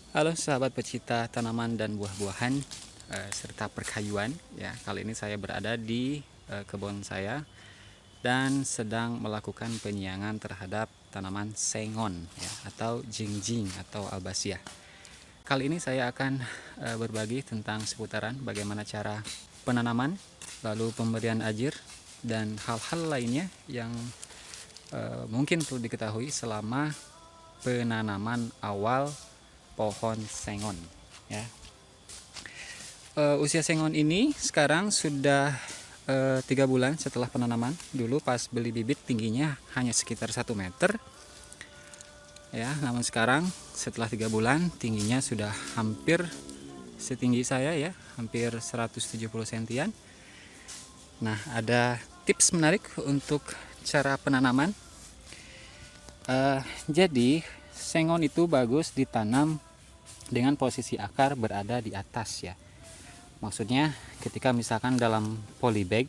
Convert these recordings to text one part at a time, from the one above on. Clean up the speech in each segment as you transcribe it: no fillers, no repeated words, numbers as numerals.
Halo sahabat pecinta tanaman dan buah-buahan serta perkayuan ya. Kali ini saya berada di kebun saya dan sedang melakukan penyiangan terhadap tanaman sengon ya, atau jingjing atau albasiah. Kali ini saya akan berbagi tentang seputaran bagaimana cara penanaman, lalu pemberian ajir dan hal-hal lainnya yang mungkin perlu diketahui selama penanaman awal pohon sengon ya. Usia sengon ini sekarang sudah 3 bulan setelah penanaman. Dulu pas beli bibit tingginya hanya sekitar 1 meter ya, namun sekarang setelah 3 bulan tingginya sudah hampir setinggi saya ya, hampir 170 sentian. Nah, ada tips menarik untuk cara penanaman. Jadi sengon itu bagus ditanam dengan posisi akar berada di atas ya. Maksudnya ketika misalkan dalam polybag,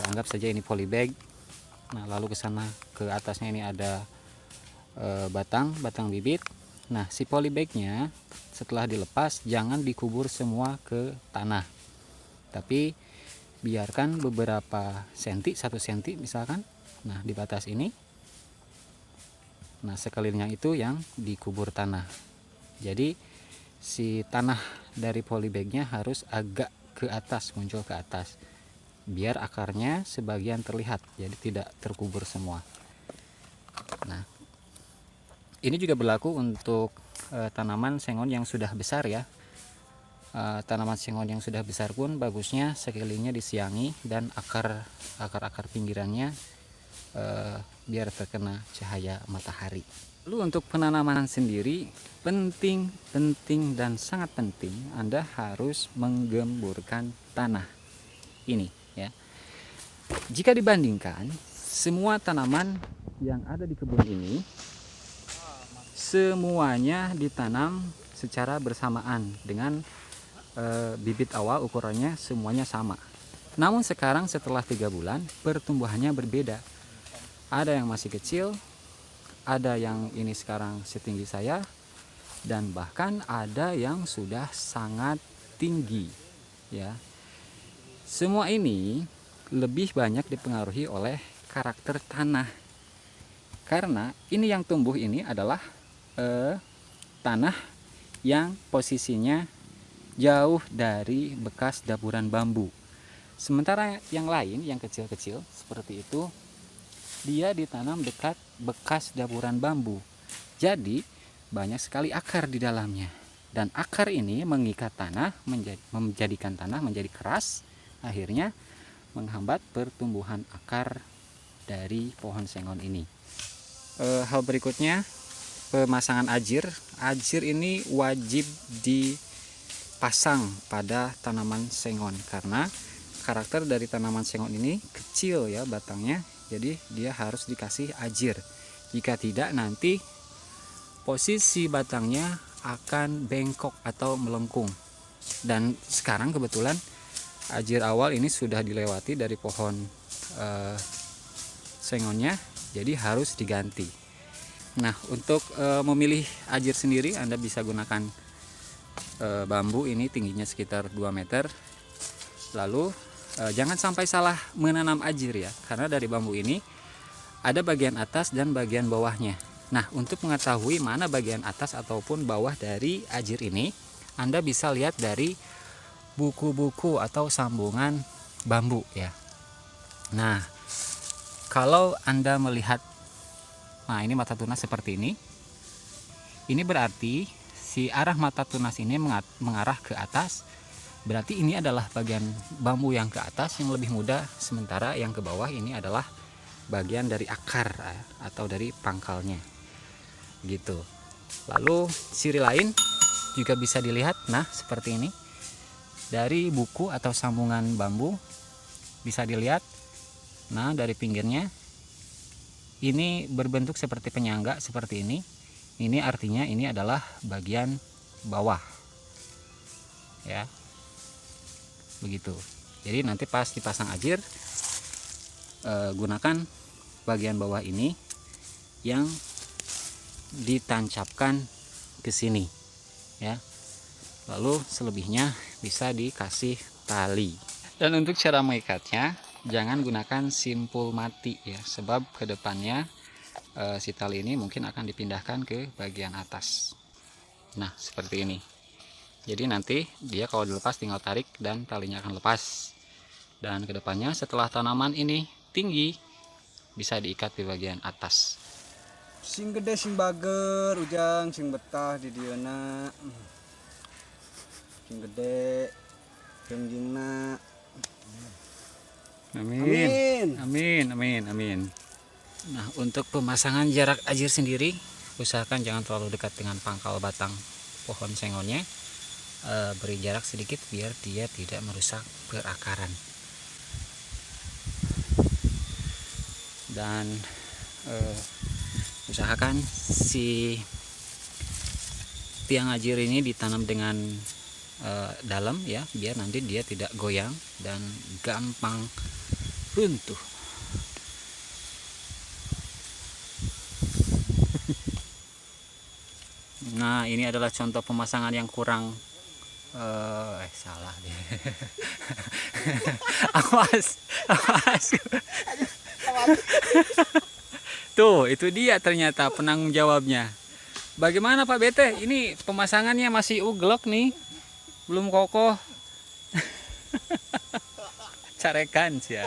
anggap saja ini polybag. Nah, lalu ke sana ke atasnya ini ada batang bibit. Nah, si polybagnya setelah dilepas jangan dikubur semua ke tanah, tapi biarkan beberapa senti, 1 senti misalkan. Nah, di batas ini, nah sekelilingnya itu yang dikubur tanah. Jadi si tanah dari polybagnya harus agak ke atas, muncul ke atas, biar akarnya sebagian terlihat, jadi tidak terkubur semua. Nah, ini juga berlaku untuk tanaman sengon yang sudah besar ya. Tanaman sengon yang sudah besar pun bagusnya sekelilingnya disiangi dan akar pinggirannya biar terkena cahaya matahari. Lalu untuk penanaman sendiri penting dan sangat penting Anda harus menggemburkan tanah ini ya. Jika dibandingkan semua tanaman yang ada di kebun ini, semuanya ditanam secara bersamaan dengan bibit awal, ukurannya semuanya sama. Namun sekarang setelah 3 bulan pertumbuhannya berbeda. Ada yang masih kecil, ada yang ini sekarang setinggi saya, dan bahkan ada yang sudah sangat tinggi ya. Semua ini lebih banyak dipengaruhi oleh karakter tanah, karena ini yang tumbuh ini adalah tanah yang posisinya jauh dari bekas daburan bambu. Sementara yang lain yang kecil-kecil seperti itu, dia ditanam dekat bekas daburan bambu. Jadi banyak sekali akar di dalamnya. Dan akar ini mengikat tanah, menjadikan tanah menjadi keras, akhirnya menghambat pertumbuhan akar dari pohon sengon ini. Hal berikutnya, pemasangan ajir. Ajir ini wajib dipasang pada tanaman sengon karena karakter dari tanaman sengon ini kecil ya batangnya, jadi dia harus dikasih ajir. Jika tidak, nanti posisi batangnya akan bengkok atau melengkung. Dan sekarang kebetulan ajir awal ini sudah dilewati dari pohon sengonnya, jadi harus diganti. Nah, untuk memilih ajir sendiri Anda bisa gunakan bambu ini tingginya sekitar 2 meter. Lalu jangan sampai salah menanam ajir ya, karena dari bambu ini ada bagian atas dan bagian bawahnya. Nah, untuk mengetahui mana bagian atas ataupun bawah dari ajir ini, Anda bisa lihat dari buku-buku atau sambungan bambu ya. Nah, kalau Anda melihat, nah ini mata tunas seperti ini berarti si arah mata tunas ini mengarah ke atas. Berarti ini adalah bagian bambu yang ke atas yang lebih muda, sementara yang ke bawah ini adalah bagian dari akar atau dari pangkalnya gitu. Lalu ciri lain juga bisa dilihat, nah seperti ini, dari buku atau sambungan bambu bisa dilihat. Nah, dari pinggirnya ini berbentuk seperti penyangga seperti ini artinya ini adalah bagian bawah ya, begitu. Jadi nanti pas dipasang ajir, gunakan bagian bawah ini yang ditancapkan ke sini ya. Lalu selebihnya bisa dikasih tali. Dan untuk cara mengikatnya, jangan gunakan simpul mati ya, sebab kedepannya si tali ini mungkin akan dipindahkan ke bagian atas. Nah, seperti ini. Jadi nanti dia kalau dilepas tinggal tarik dan talinya akan lepas. Dan kedepannya setelah tanaman ini tinggi, bisa diikat di bagian atas. Sing gede sing bager ujang sing betah di dieuna. Sing gede jengjingna. Amin. Amin, amin, amin. Nah, untuk pemasangan jarak ajir sendiri, usahakan jangan terlalu dekat dengan pangkal batang pohon sengonnya. Beri jarak sedikit biar dia tidak merusak perakaran. Dan usahakan si tiang ajir ini ditanam dengan dalam ya, biar nanti dia tidak goyang dan gampang runtuh. Nah, ini adalah contoh pemasangan yang kurang salah deh. awas. Tuh, itu dia ternyata penanggung jawabnya. Bagaimana Pak Bete? Ini pemasangannya masih uglok nih, belum kokoh. Carekan sih ya.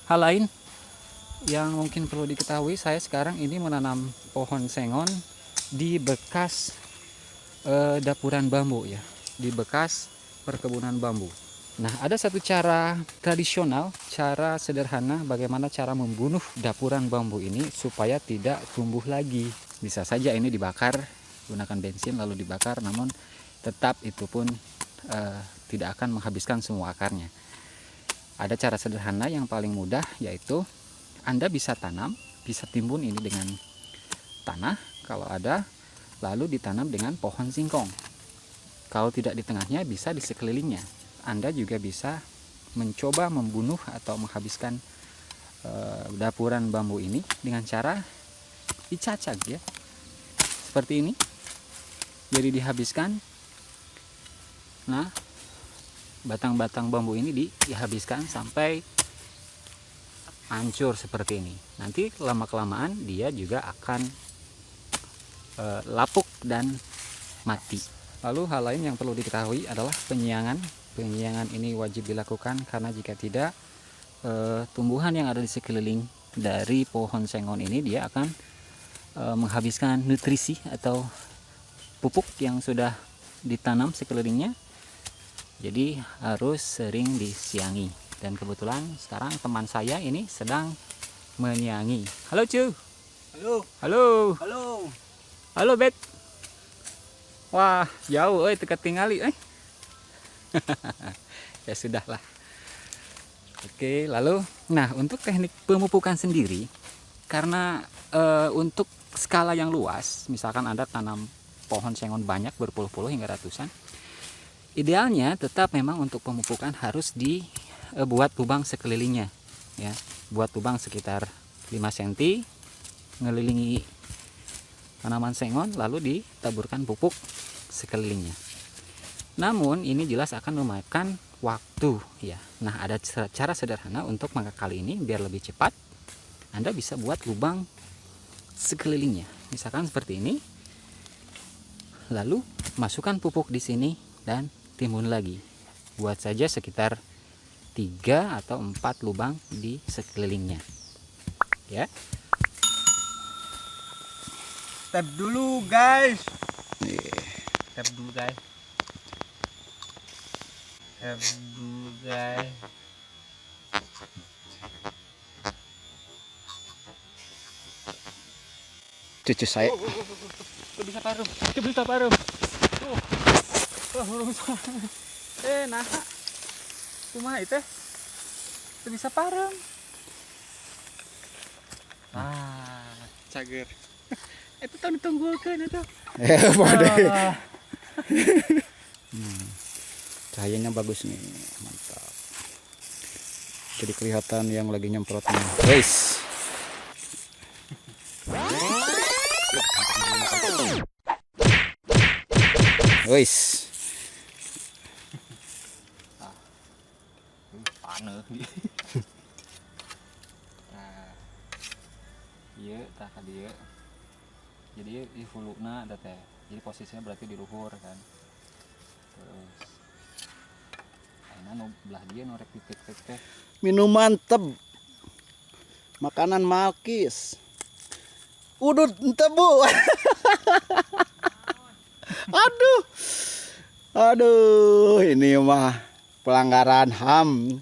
Hal lain yang mungkin perlu diketahui, saya sekarang ini menanam pohon sengon di bekas dapuran bambu ya, di bekas perkebunan bambu. Nah, ada satu cara tradisional, cara sederhana bagaimana cara membunuh dapuran bambu ini supaya tidak tumbuh lagi. Bisa saja ini dibakar, gunakan bensin lalu dibakar, namun tetap itu pun tidak akan menghabiskan semua akarnya. Ada cara sederhana yang paling mudah, yaitu Anda bisa tanam, bisa timbun ini dengan tanah kalau ada, lalu ditanam dengan pohon singkong. Kalau tidak di tengahnya, bisa di sekelilingnya. Anda juga bisa mencoba membunuh atau menghabiskan dapuran bambu ini dengan cara dicacah ya, seperti ini. Jadi dihabiskan. Nah, batang-batang bambu ini dihabiskan sampai hancur seperti ini. Nanti lama-kelamaan dia juga akan lapuk dan mati. Lalu hal lain yang perlu diketahui adalah penyiangan. Penyiangan ini wajib dilakukan karena jika tidak, tumbuhan yang ada di sekeliling dari pohon sengon ini dia akan menghabiskan nutrisi atau pupuk yang sudah ditanam sekelilingnya. Jadi harus sering disiangi. Dan kebetulan sekarang teman saya ini sedang menyiangi. Halo Cu. Halo. Halo. Halo. Halo Bet. Wah, jauh dekat tingali Ya sudahlah. Oke, lalu nah untuk teknik pemupukan sendiri, karena untuk skala yang luas, misalkan Anda tanam pohon sengon banyak berpuluh-puluh hingga ratusan, idealnya tetap memang untuk pemupukan harus dibuat lubang sekelilingnya ya. Buat lubang sekitar 5 cm ngelilingi tanaman sengon, lalu ditaburkan pupuk sekelilingnya. Namun ini jelas akan memakan waktu ya. Nah, ada cara sederhana untuk mengakal ini biar lebih cepat. Anda bisa buat lubang sekelilingnya, misalkan seperti ini. Lalu masukkan pupuk di sini dan timbun lagi. Buat saja sekitar 3 atau 4 lubang di sekelilingnya. Ya. Tap dulu guys. Tap dulu guys. Tap dulu guys. Cucu saya. Tuh bisa parum. Bisa parum. Tuh. Nah. Cuma itu bisa parum. Cager. Itu tahun tunggulkan itu. Cahayanya bagus nih, mantap. Jadi kelihatan yang lagi nyemprotnya. Guys. Wis. Panas dia. Nah, iya tah ka dieu. Jadi di huluna da teh. Jadi posisinya berarti di luhur kan. Terus ayeuna nu belah dia nu rek pipit teh. Minuman teb. Makanan malkis. Udut ente Bu. Aduh. Aduh, ini mah pelanggaran HAM.